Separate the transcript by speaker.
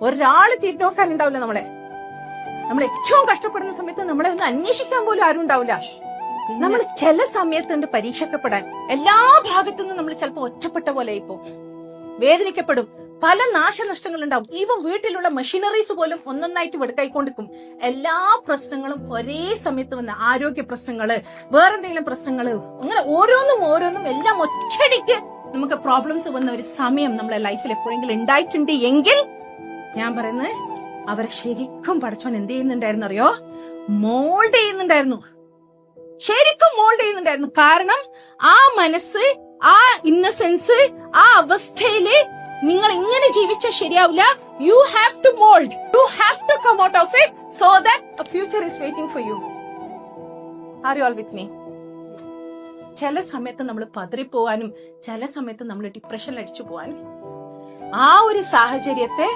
Speaker 1: ഒരാള് തിരിഞ്ഞു നോക്കാനുണ്ടാവില്ല നമ്മളെ. നമ്മൾ ഏറ്റവും കഷ്ടപ്പെടുന്ന സമയത്ത് നമ്മളെ ഒന്ന് അന്വേഷിക്കാൻ പോലും ആരും ഉണ്ടാവില്ല. നമ്മൾ ചില സമയത്തുണ്ട് പരീക്ഷിക്കപ്പെടാൻ. എല്ലാ ഭാഗത്തുനിന്നും നമ്മൾ ചിലപ്പോൾ ഒറ്റപ്പെട്ട പോലെ ഇപ്പോ വേദനിക്കപ്പെടും. പല നാശനഷ്ടങ്ങൾ ഉണ്ടാവും. ഈവൻ വീട്ടിലുള്ള മെഷീനറീസ് പോലും ഒന്നൊന്നായിട്ട് വെടുക്കായിക്കൊണ്ടിരിക്കും. എല്ലാ പ്രശ്നങ്ങളും ഒരേ സമയത്ത് വന്ന ആരോഗ്യ പ്രശ്നങ്ങള്, വേറെന്തെങ്കിലും പ്രശ്നങ്ങള്, അങ്ങനെ ഓരോന്നും എല്ലാം ഒറ്റയടിക്ക് നമുക്ക് പ്രോബ്ലംസ് വന്ന ഒരു സമയം നമ്മളെ ലൈഫിൽ എപ്പോഴെങ്കിലും ഉണ്ടായിട്ടുണ്ട് എങ്കിൽ ഞാൻ പറയുന്നത് അവരെ ശരിക്കും പടച്ചോൻ എന്ത് ചെയ്യുന്നുണ്ടായിരുന്നു അറിയോ? മോൾഡ് ചെയ്യുന്നുണ്ടായിരുന്നു. ശരിക്കും മോൾഡ് ചെയ്യുന്നുണ്ടായിരുന്നു. കാരണം ആ മനസ്സ്, ആ ഇന്നസെൻസ്, ആ അവസ്ഥയില് നിങ്ങൾ ഇങ്ങനെ ജീവിച്ചാൽ ശരിയാവില്ല. You have to mould, you have to come out of it so that a future is waiting for you. Are you all with me? ചില സമയത്ത് നമ്മൾ പതറിപ്പോവാനും ചില സമയത്ത് നമ്മൾ ഡിപ്രഷനിൽ അടിച്ചു പോവാനും ആ ഒരു സാഹചര്യത്തെ